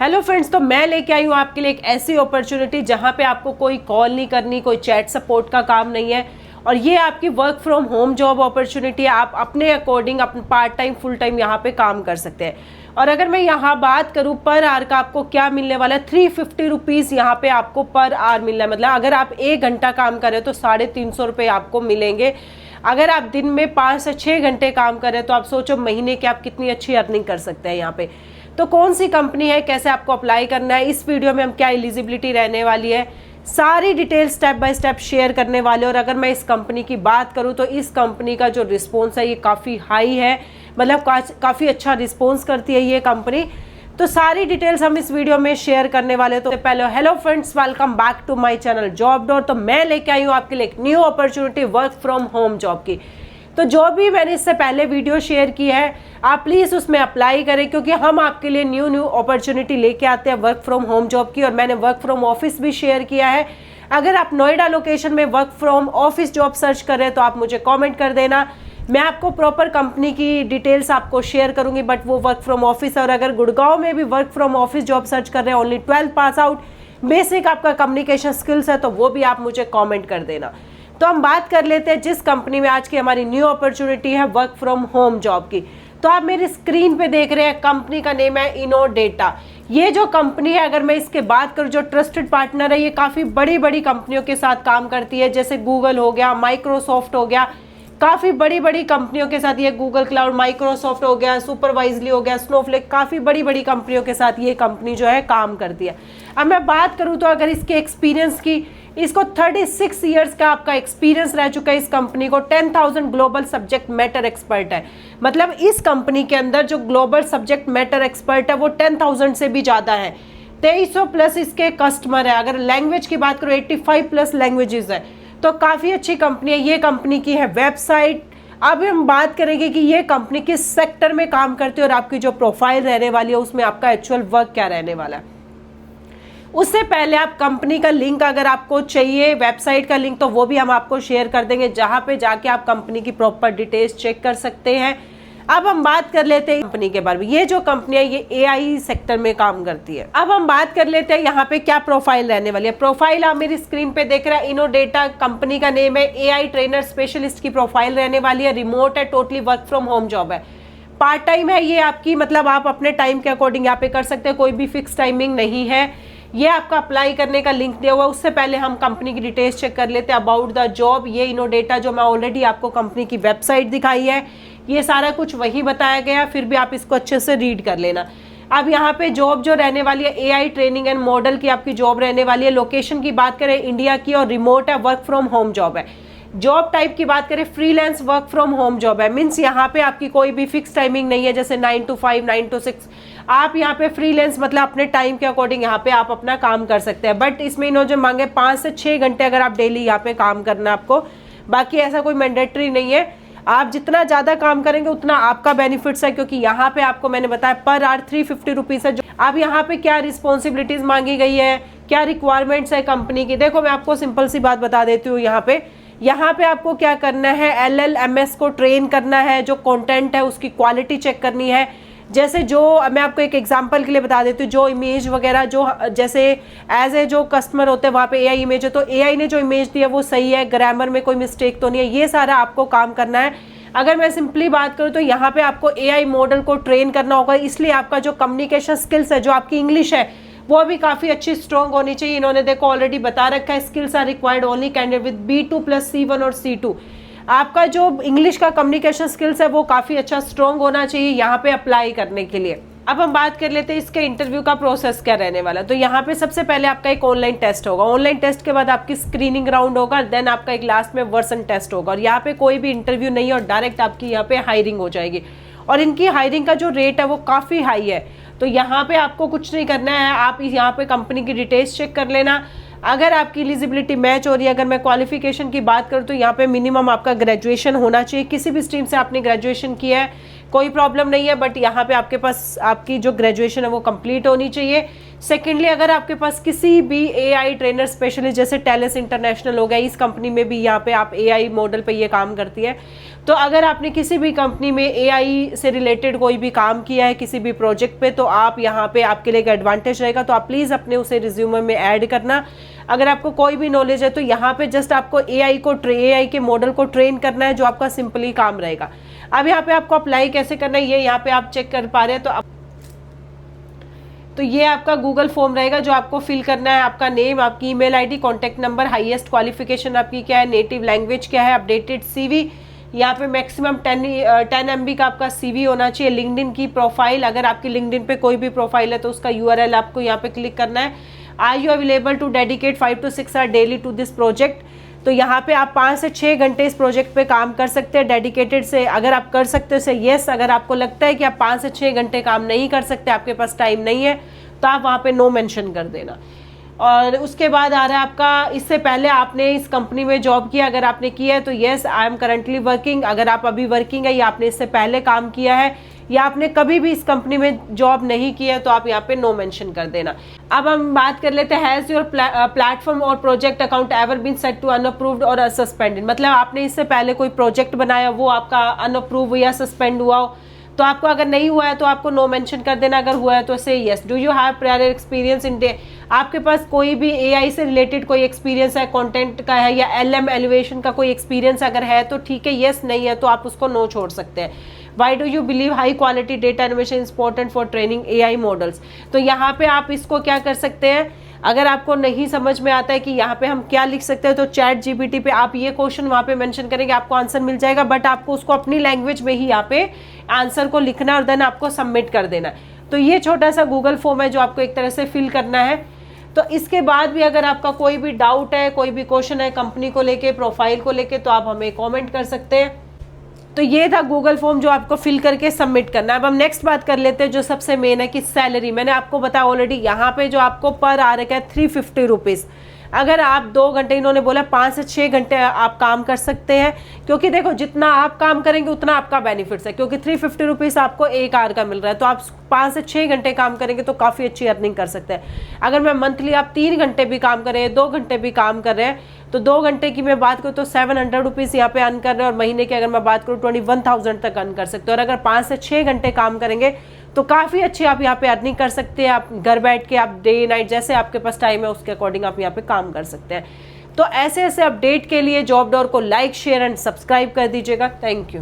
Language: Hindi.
हेलो फ्रेंड्स, तो मैं लेके आई हूँ आपके लिए एक ऐसी अपॉर्चुनिटी जहाँ पे आपको कोई कॉल नहीं करनी, कोई चैट सपोर्ट का काम नहीं है और ये आपकी work from home job opportunity है। आप अपने अकॉर्डिंग अपने पार्ट टाइम फुल टाइम यहाँ पे काम कर सकते हैं। और अगर मैं यहाँ बात करूँ पर आवर का आपको क्या मिलने वाला है, 350 रुपीज़ यहाँ पे आपको पर आवर मिल रहा है। मतलब अगर आप 1 घंटा काम करें तो 350 रुपये आपको मिलेंगे। अगर आप दिन में 5 से 6 घंटे काम करें तो आप सोचो महीने की आप कितनी अच्छी अर्निंग कर सकते हैं यहाँ पे। तो कौन सी कंपनी है, कैसे आपको अप्लाई करना है, इस वीडियो में हम क्या एलिजिबिलिटी रहने वाली है, सारी detail step by step share करने वाले। और अगर मैं इस कंपनी की बात करूं तो इस कंपनी का जो रिस्पॉन्स है ये काफ़ी हाई है, मतलब काफ़ी अच्छा रिस्पॉन्स करती है ये कंपनी। तो सारी डिटेल्स हम इस वीडियो में शेयर करने वाले। तो पहले hello friends, welcome back to my channel job dot. तो मैं लेके आई हूँ आपके लिए एक new opportunity work from home job की। तो जो भी मैंने इससे पहले वीडियो शेयर की है आप प्लीज़ उसमें अप्लाई करें, क्योंकि हम आपके लिए न्यू अपॉर्चुनिटी लेके आते हैं वर्क फ्रॉम होम जॉब की। और मैंने वर्क फ्रॉम ऑफिस भी शेयर किया है। अगर आप नोएडा लोकेशन में work from office job search कर रहे हैं तो आप मुझे कमेंट कर देना, मैं आपको प्रॉपर कंपनी की डिटेल्स आपको शेयर करूंगी, बट वो वर्क फ्रॉम ऑफिस। और अगर गुड़गांव में भी work from office job search कर रहे हैं, ओनली 12 पास आउट, बेसिक आपका कम्युनिकेशन स्किल्स है, तो वो भी आप मुझे कॉमेंट कर देना। तो हम बात कर लेते हैं जिस कंपनी में आज की हमारी न्यू अपॉर्चुनिटी है वर्क फ्रॉम होम जॉब की। तो आप मेरी स्क्रीन पे देख रहे हैं, कंपनी का नेम है इनोडेटा। ये जो कंपनी है, अगर मैं इसके बात करूँ, जो ट्रस्टेड पार्टनर है, ये काफ़ी बड़ी बड़ी कंपनियों के साथ काम करती है, जैसे गूगल हो गया, माइक्रोसॉफ्ट हो गया, काफ़ी बड़ी बड़ी कंपनियों के साथ ये गूगल क्लाउड, माइक्रोसॉफ्ट हो गया, सुपरवाइजली हो गया, स्नोफ्लेक, काफ़ी बड़ी बड़ी कंपनियों के साथ ये कंपनी जो है काम करती है। अब मैं बात करूँ तो अगर इसके एक्सपीरियंस की, इसको 36 ईयर्स का आपका एक्सपीरियंस रह चुका है इस कंपनी को। 10,000 ग्लोबल सब्जेक्ट मैटर एक्सपर्ट है, मतलब इस कंपनी के अंदर जो ग्लोबल सब्जेक्ट मैटर एक्सपर्ट है वो 10,000 से भी ज़्यादा है। 2300 प्लस इसके कस्टमर है। अगर लैंग्वेज की बात करो 85 प्लस लैंग्वेजेस है, तो काफ़ी अच्छी कंपनी है। ये कंपनी की है वेबसाइट। अब हम बात करेंगे कि ये कंपनी किस सेक्टर में काम करती है और आपकी जो प्रोफाइल रहने वाली है उसमें आपका एक्चुअल वर्क क्या रहने वाला है। उससे पहले आप कंपनी का लिंक अगर आपको चाहिए, वेबसाइट का लिंक, तो वो भी हम आपको शेयर कर देंगे, जहां पे जाके आप कंपनी की प्रॉपर डिटेल्स चेक कर सकते हैं। अब हम बात कर लेते हैं कंपनी के बारे में। ये जो कंपनी है ये एआई सेक्टर में काम करती है। अब हम बात कर लेते हैं यहाँ पे क्या प्रोफाइल रहने वाली है। प्रोफाइल आप मेरी स्क्रीन पे देख रहे हैं, इनोडेटा कंपनी का नेम है। एआई ट्रेनर स्पेशलिस्ट की प्रोफाइल रहने वाली है। रिमोट है, totally work from home job है, पार्ट टाइम है ये आपकी, मतलब आप अपने टाइम के अकॉर्डिंग यहाँ पे कर सकते हैं, कोई भी फिक्स टाइमिंग नहीं है। ये आपका अप्लाई करने का लिंक दिया हुआ है। उससे पहले हम कंपनी की डिटेल्स चेक कर लेते हैं अबाउट द जॉब। ये इनोडेटा जो मैं ऑलरेडी आपको कंपनी की वेबसाइट दिखाई है, ये सारा कुछ वही बताया गया, फिर भी आप इसको अच्छे से रीड कर लेना। अब यहाँ पे जॉब जो रहने वाली है एआई ट्रेनिंग एंड मॉडल की आपकी जॉब रहने वाली है। लोकेशन की बात करें इंडिया की और रिमोट है, वर्क फ्रॉम होम जॉब है। जॉब टाइप की बात करें freelance work from home job है। मीन्स यहाँ पे आपकी कोई भी फिक्स टाइमिंग नहीं है, जैसे 9 to 5, 9 to 6। आप यहाँ पे फ्रीलांस मतलब अपने टाइम के अकॉर्डिंग यहाँ पे आप अपना काम कर सकते हैं। बट इसमें इन्होंने जो मांगे 5 से 6 घंटे अगर आप डेली यहाँ पे काम करना आपको, बाकी ऐसा कोई मैंडेटरी नहीं है। आप जितना ज़्यादा काम करेंगे उतना आपका बेनिफिट्स है, क्योंकि यहाँ पे आपको मैंने बताया पर आवर 350 रुपीज़ है। अब यहाँ पे क्या रिस्पॉन्सिबिलिटीज़ मांगी गई है, क्या रिक्वायरमेंट्स है कंपनी की, देखो मैं आपको सिंपल सी बात बता देती हूँ। यहाँ पे आपको क्या करना है, LLMS को ट्रेन करना है, जो कंटेंट है उसकी क्वालिटी चेक करनी है। जैसे जो मैं आपको एक एग्जांपल के लिए बता देती हूँ, जो इमेज वगैरह जो जैसे एज ए जो कस्टमर होते हैं वहाँ पे एआई इमेज है, तो एआई ने जो इमेज दी है वो सही है, ग्रामर में कोई मिस्टेक तो नहीं है, ये सारा आपको काम करना है। अगर मैं सिंपली बात करूँ तो यहाँ पे आपको एआई मॉडल को ट्रेन करना होगा, इसलिए आपका जो कम्युनिकेशन स्किल्स है, जो आपकी इंग्लिश है, वो भी काफ़ी अच्छी स्ट्रॉन्ग होनी चाहिए। इन्होंने देखो ऑलरेडी बता रखा है, skills are required only candidate with B2 plus C1 और C2। आपका जो इंग्लिश का कम्युनिकेशन स्किल्स है वो काफ़ी अच्छा स्ट्रॉन्ग होना चाहिए यहाँ पे अप्लाई करने के लिए। अब हम बात कर लेते हैं इसके इंटरव्यू का प्रोसेस क्या रहने वाला। तो यहाँ पे सबसे पहले आपका एक ऑनलाइन टेस्ट होगा। ऑनलाइन टेस्ट के बाद आपकी स्क्रीनिंग राउंड होगा, देन आपका एक लास्ट में वर्सन टेस्ट होगा। और यहाँ पे कोई भी इंटरव्यू नहीं है और डायरेक्ट आपकी यहाँ पे हायरिंग हो जाएगी। और इनकी हायरिंग का जो रेट है वो काफ़ी हाई है। तो यहाँ पे आपको कुछ नहीं करना है, आप यहाँ पे कंपनी की डिटेल्स चेक कर लेना। अगर आपकी एलिजिबिलिटी मैच हो रही है, अगर मैं क्वालिफिकेशन की बात करूँ तो यहाँ पे मिनिमम आपका ग्रेजुएशन होना चाहिए। किसी भी स्ट्रीम से आपने ग्रेजुएशन किया है कोई प्रॉब्लम नहीं है, बट यहाँ पे आपके पास आपकी जो ग्रेजुएशन है वो कंप्लीट होनी चाहिए। सेकेंडली, अगर आपके पास किसी भी AI ट्रेनर स्पेशलिस्ट जैसे टेलेस इंटरनेशनल हो गया, इस कंपनी में भी यहाँ पे आप AI मॉडल पे ये काम करती है, तो अगर आपने किसी भी कंपनी में AI से रिलेटेड कोई भी काम किया है किसी भी प्रोजेक्ट पे, तो आप यहाँ पे आपके लिए एक एडवांटेज रहेगा, तो आप प्लीज़ अपने उसे रिज्यूमे में ऐड करना। अगर आपको कोई भी नॉलेज है तो यहाँ पे जस्ट आपको AI के मॉडल को ट्रेन करना है, जो आपका सिंपली काम रहेगा। अब यहाँ पे आपको अप्लाई कैसे करना है ये यहाँ पे आप चेक कर पा रहे हैं। तो ये आपका गूगल फॉर्म रहेगा जो आपको फिल करना है। आपका नेम, आपकी email ID, contact number, highest qualification आपकी क्या है, नेटिव लैंग्वेज क्या है, अपडेटेड CV, यहाँ पे मैक्सिमम 10 MB का आपका CV होना चाहिए। लिंक्डइन की प्रोफाइल, अगर आपकी लिंक्डइन पे कोई भी प्रोफाइल है तो उसका URL आपको यहाँ पे क्लिक करना है। Are you available to dedicate 5 to 6 hour daily to this project, तो यहाँ पे आप 5 से 6 घंटे इस प्रोजेक्ट पे काम कर सकते हैं डेडिकेटेड से। अगर आप कर सकते हो से येस, अगर आपको लगता है कि आप 5 से 6 घंटे काम नहीं कर सकते, आपके पास टाइम नहीं है, तो आप वहाँ पे नो मेंशन कर देना। और उसके बाद आ रहा है आपका, इससे पहले आपने इस कंपनी में जॉब किया, अगर आपने किया है तो yes I am currently working. अगर आप अभी वर्किंग है या आपने इससे पहले काम किया है या आपने कभी भी इस कंपनी में जॉब नहीं किया है, तो आप यहाँ पे नो मेंशन कर देना। अब हम बात कर लेते हैं, has your platform or project account ever been set to unapproved or suspended, मतलब आपने इससे पहले कोई प्रोजेक्ट बनाया वो आपका अनअप्रूव या सस्पेंड हुआ हो, तो आपको अगर नहीं हुआ है तो आपको नो मेंशन कर देना। अगर हुआ है तो से yes. Do you have prior experience in day, आपके पास कोई भी AI से रिलेटेड कोई एक्सपीरियंस है, कंटेंट का है या LM एलिवेशन का कोई एक्सपीरियंस अगर है तो ठीक है, यस, नहीं है तो आप उसको नो छोड़ सकते हैं। Why do you believe high quality data animation important for training AI models, तो यहाँ पे आप इसको क्या कर सकते हैं, अगर आपको नहीं समझ में आता है कि यहाँ पे हम क्या लिख सकते हैं, तो ChatGPT पे आप ये क्वेश्चन वहाँ पे मेंशन करेंगे, आपको आंसर मिल जाएगा, बट आपको उसको अपनी लैंग्वेज में ही यहाँ पे आंसर को लिखना और देन आपको सबमिट कर देना। तो ये छोटा सा गूगल फॉर्म है जो आपको एक तरह से फिल करना है। तो इसके बाद भी अगर आपका कोई भी डाउट है, कोई भी क्वेश्चन है कंपनी को लेके, प्रोफाइल को लेके, तो आप हमें कमेंट कर सकते हैं। तो ये था गूगल फॉर्म जो आपको फिल करके सबमिट करना है। अब हम नेक्स्ट बात कर लेते हैं जो सबसे मेन है कि सैलरी। मैंने आपको बताया ऑलरेडी, यहाँ पे जो आपको पर आ रखा है 350 रुपीज़। अगर आप 2 घंटे, इन्होंने बोला 5 से 6 घंटे आप काम कर सकते हैं, क्योंकि देखो जितना आप काम करेंगे उतना आपका बेनिफिट्स है, क्योंकि 350 रुपीज़ आपको 1 आवर का मिल रहा है, तो आप 5 से 6 घंटे काम करेंगे तो काफ़ी अच्छी अर्निंग कर सकते हैं। अगर मैं मंथली आप 3 घंटे भी काम कर रहे हैं, 2 घंटे भी काम कर रहे हैं, तो 2 घंटे की मैं बात करूँ तो 700 रुपीज़ यहाँ पे अर्न कर रहे हैं, और महीने की अगर मैं बात करूँ 21,000 तक अर्न कर सकते हैं। और अगर 5 से 6 घंटे काम करेंगे तो काफ़ी अच्छी आप यहाँ पे अर्निंग कर सकते हैं। आप घर बैठ के, आप डे नाइट जैसे आपके पास टाइम है उसके अकॉर्डिंग आप यहाँ पे काम कर सकते हैं। तो ऐसे ऐसे अपडेट के लिए जॉब डोर को लाइक, शेयर एंड सब्सक्राइब कर दीजिएगा। Thank you.